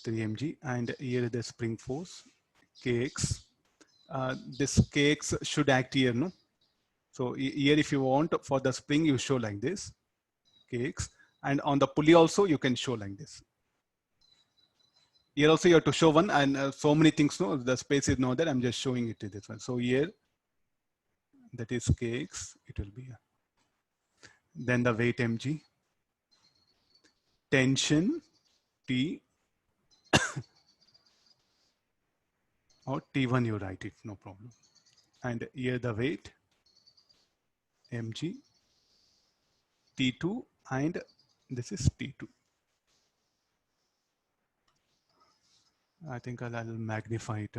3 mg, and here the spring force kx. This kx should act here, no? So here, if you want for the spring, you show like this, kx, and on the pulley also you can show like this. Here also you have to show one, and so many things, no, the space is not there. I'm just showing it to this one. So here, that is kx, it will be here. Then the weight mg, tension T, or T1 you write it, no problem. And here the weight mg, T2, and this is T2. I think I'll magnify it.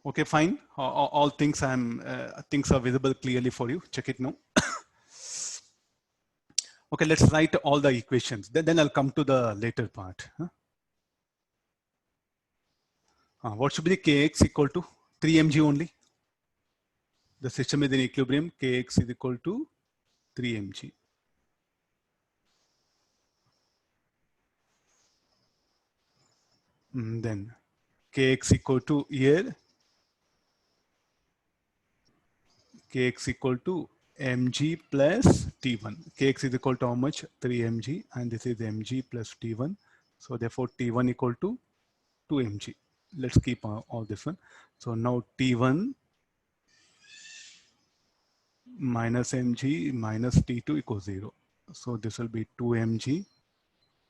Okay, fine. All things things are visible clearly for you. Check it now. Okay, let's write all the equations. Then I'll come to the later part. What should be the kx equal to? 3 mg only. The system is in equilibrium. Kx is equal to 3 mg. Then kx equal to here. Kx equal to mg plus T1. Kx is equal to how much? 3 mg, and this is mg plus T1. So therefore T1 equal to 2 mg. Let's keep all this one. So now T1 minus mg minus T2 equals 0. So this will be 2 mg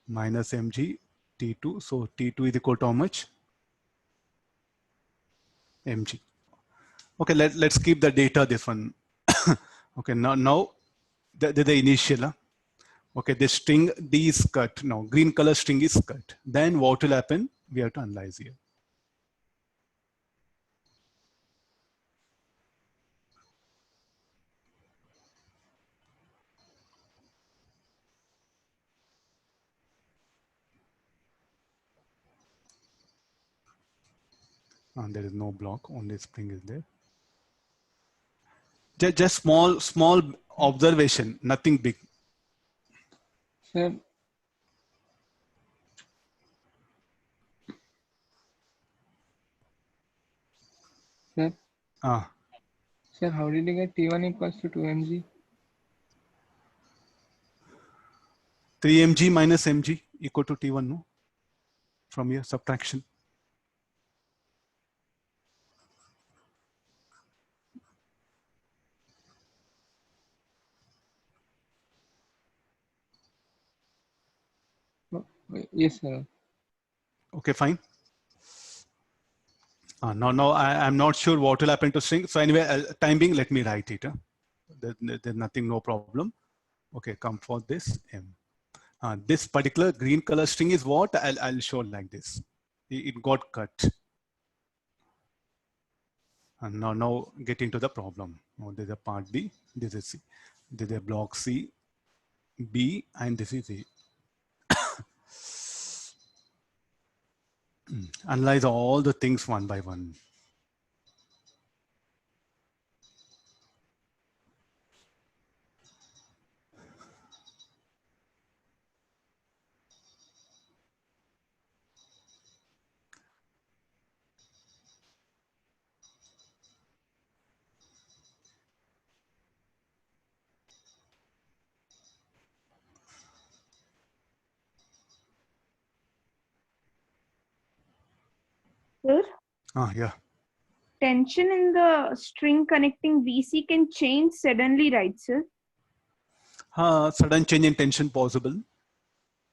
minus mg T2. So T2 is equal to how much? Mg. Okay, let's keep the data this one. Okay, now the initial. Okay, this string D is cut. Now green color string is cut. Then what will happen? We have to analyze here. And there is no block, only spring is there. Just small observation, nothing big. Sir. Sir. Sir, how did you get T1 equals to 2 mg? 3 mg minus mg equal to T1, no? From here, subtraction. Yes, sir. Okay, fine. No, I'm not sure what will happen to string. So anyway, time being, let me write it. There's nothing, no problem. Okay, come for this M. This particular green color string is what I'll show like this. It got cut. And now get into the problem. Now there's a part B, this is C. There's a block C, B, and this is A. Analyze all the things one by one. Sir? Yeah. Tension in the string connecting VC can change suddenly, right, sir? Sudden change in tension possible.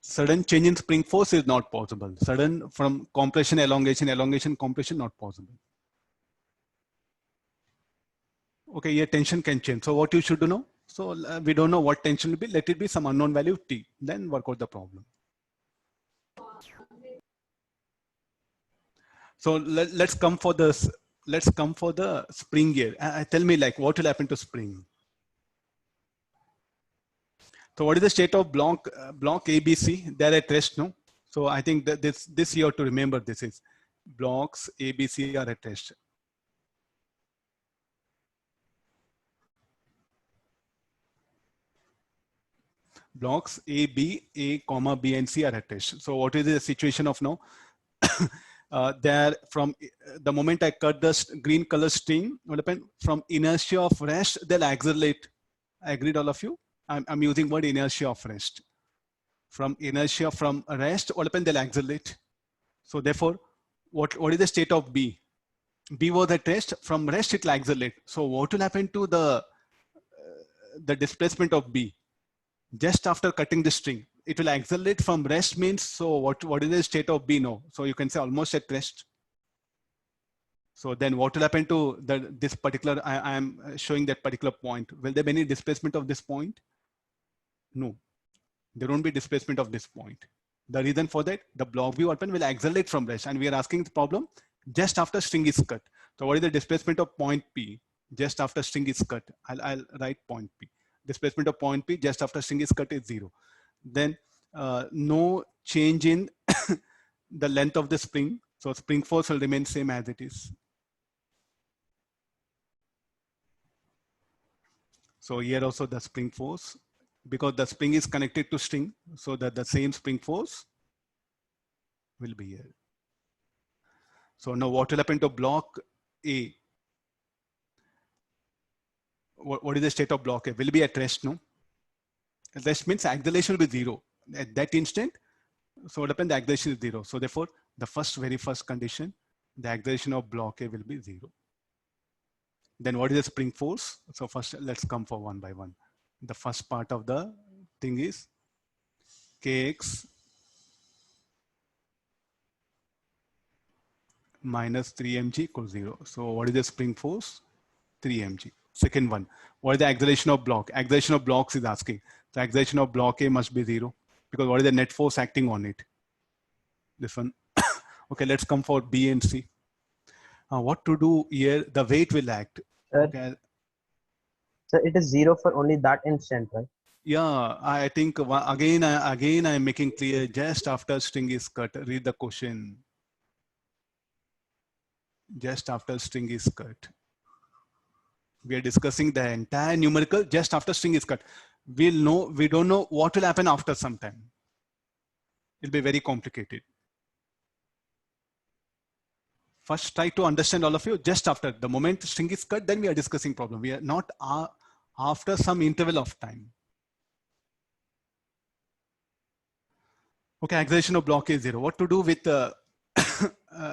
Sudden change in spring force is not possible. Sudden from compression, elongation, compression, not possible. Okay, your tension can change. So what you should know? So we don't know what tension will be. Let it be some unknown value T. Then work out the problem. So let's come for this. Let's come for the spring here. Tell me, like, what will happen to spring? So what is the state of block ABC? They're at rest, no? So I think that this you have to remember, this is blocks A, B, C are at rest. Blocks A, B, A, comma, B and C are at rest. So what is the situation of now? There from the moment I cut the green color string, what happened? From inertia of rest, they'll accelerate. Agreed, all of you? I'm using word inertia of rest. From inertia from rest, what happened? They'll accelerate. So therefore, what is the state of B? B was at rest. From rest, it will accelerate. So what will happen to the displacement of B? Just after cutting the string, it will accelerate from rest means, so what is the state of B now? So you can say almost at rest. So then what will happen to this particular, I am showing that particular point. Will there be any displacement of this point? No, there won't be displacement of this point. The reason for that, the block B open will accelerate from rest, and we are asking the problem just after string is cut. So what is the displacement of point P just after string is cut? I'll write point P. Displacement of point P just after string is cut is 0. Then no change in the length of the spring. So spring force will remain same as it is. So here also the spring force, because the spring is connected to string, so that the same spring force will be here. So now what will happen to block A? What is the state of block A? Will be at rest, no? Rest means acceleration will be 0. At that instant, so what happens? The acceleration is 0. So therefore, the very first condition, the acceleration of block A will be 0. Then what is the spring force? So first, let's come for one by one. The first part of the thing is Kx minus 3 mg equals 0. So what is the spring force? 3 mg. Second one, what is the acceleration of block? Acceleration of blocks is asking. The acceleration of block A must be 0, because what is the net force acting on it? This one. Okay, let's come for B and C. What to do here? The weight will act. Okay. So it is 0 for only that instant, right? Yeah, I think again I'm making clear just after string is cut. Read the question. Just after string is cut. We are discussing the entire numerical just after string is cut. We don't know what will happen after some time. It'll be very complicated. First, try to understand, all of you, just after the moment string is cut, then we are discussing problem. We are not after some interval of time. Okay, acceleration of block is 0. What to do with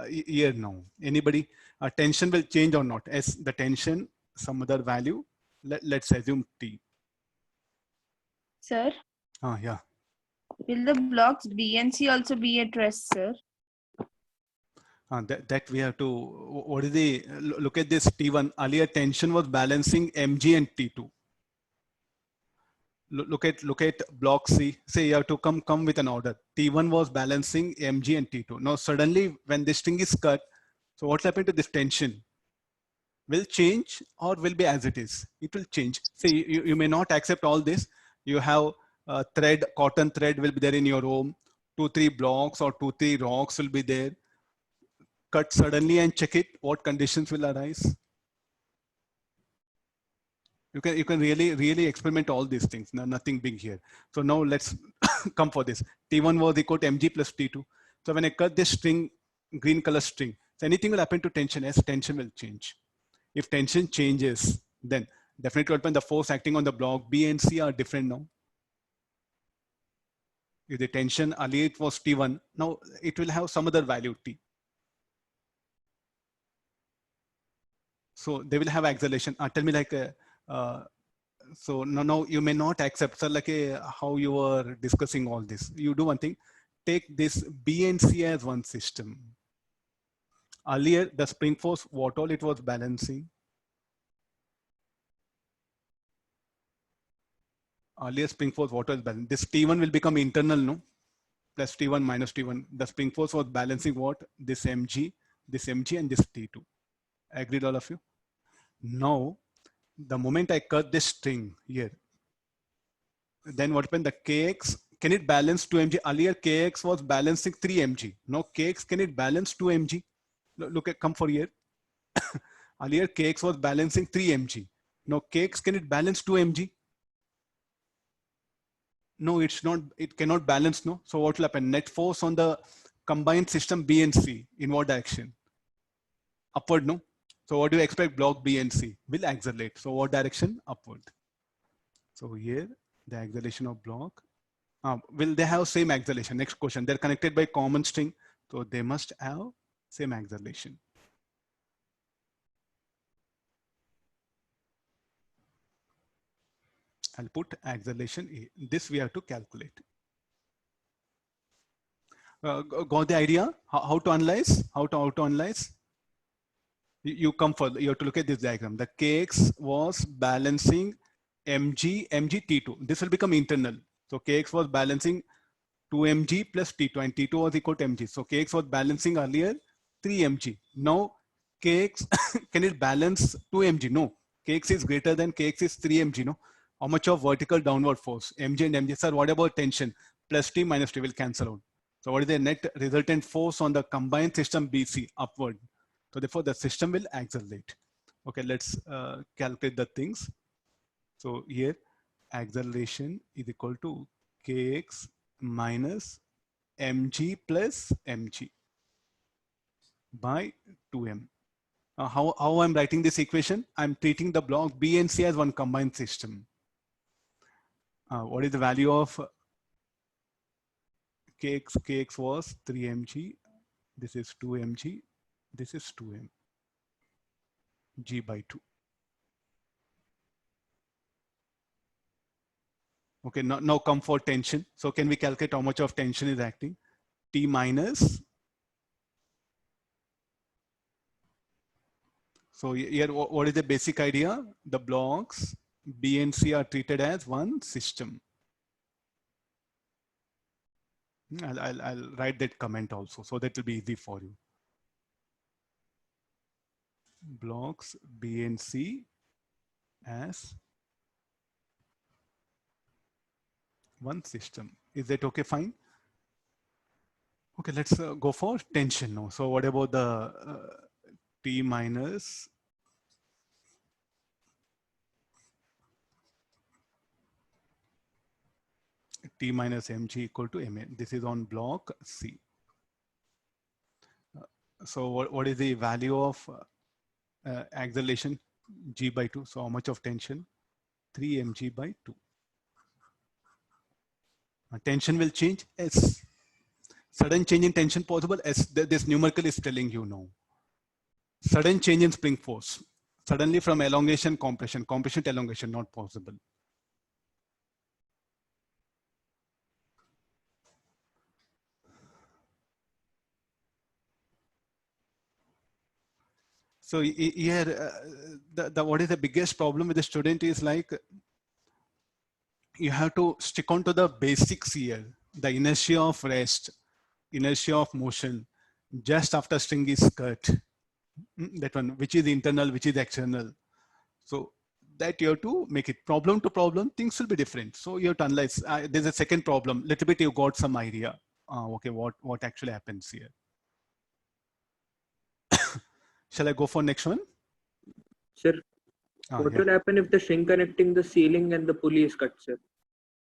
here now? Anybody? Tension will change or not? As the tension, some other value. Let's assume T. Sir, Yeah. will the blocks B and C also be at rest, sir? That we have to, what is the, look at this T1. Earlier tension was balancing mg and T2. Look at block C. Say you have to come with an order. T1 was balancing mg and T2. Now suddenly when this string is cut, so what's happened to this tension? Will change or will be as it is? It will change. Say you may not accept all this. You have a thread, cotton thread will be there in your home. 2-3 blocks or 2-3 rocks will be there. Cut suddenly and check it. What conditions will arise? You can really experiment all these things. No, nothing big here. So now let's come for this. T1 was equal to mg plus T2. So when I cut this string, green color string, so anything will happen to tension as tension will change. If tension changes, then definitely the force acting on the block B and C are different now. If the tension earlier it was T1, now it will have some other value T. So they will have acceleration. Tell me like, so no, you may not accept. So like how you were discussing all this. You do one thing, take this B and C as one system. Earlier, the spring force, what all it was balancing. Earlier spring force, what was balancing. This T1 will become internal, no? Plus T1 minus T1. The spring force was balancing what? This mg and this T2. Agreed, all of you? Now, the moment I cut this string here, then what happened? The Kx can it balance 2 mg? Earlier Kx was balancing 3 mg. Now Kx, can it balance 2 mg? Look at, come for here. Earlier Kx was balancing 3 mg. Now Kx, can it balance 2 mg? No, it's not, it cannot balance, no. So what will happen? Net force on the combined system B and C, in what direction? Upward, no? So what do you expect block B and C? Will accelerate. So what direction? Upward. So here, the acceleration of block, will they have same acceleration? Next question, they're connected by common string. So they must have same acceleration. I'll put acceleration A. This we have to calculate. Got the idea? How to analyze? How to analyze? You come further. You have to look at this diagram. The Kx was balancing mg T2. This will become internal. So Kx was balancing 2 mg plus T2, and T2 was equal to mg. So Kx was balancing earlier 3 mg. Now Kx, can it balance 2 mg? No. Kx is greater than Kx is 3 mg. No. How much of vertical downward force? Mg and mg. Sir, what about tension? Plus T minus T will cancel out. So what is the net resultant force on the combined system BC? Upward. So therefore the system will accelerate. Okay, let's calculate the things. So here acceleration is equal to Kx minus mg plus mg by 2m. How I'm writing this equation? I'm treating the block B and C as one combined system. What is the value of Kx? Kx was 3 mg. This is 2 mg. This is 2m. G by 2. Okay, now come for tension. So can we calculate how much of tension is acting? T minus. So here, what is the basic idea? The blocks B and C are treated as one system. I'll write that comment also, so that will be easy for you. Blocks B and C as one system. Is that okay? Fine. Okay, let's go for tension now. So what about the T minus T minus mg equal to ma? This is on block C. So what is the value of acceleration? G by 2. So how much of tension? 3 mg by 2. Tension will change. S. Sudden change in tension possible. S. This numerical is telling you no. Sudden change in spring force. Suddenly from elongation, compression to elongation, not possible. So here, what is the biggest problem with the student is like, you have to stick on to the basics here. The inertia of rest, inertia of motion, just after string is cut. That one, which is internal, which is external. So that you have to make it problem to problem, things will be different. So you have to analyze. There's a second problem, little bit you got some idea. Okay, what actually happens here. Shall I go for next one? Sir, what will happen if the string connecting the ceiling and the pulley is cut, sir?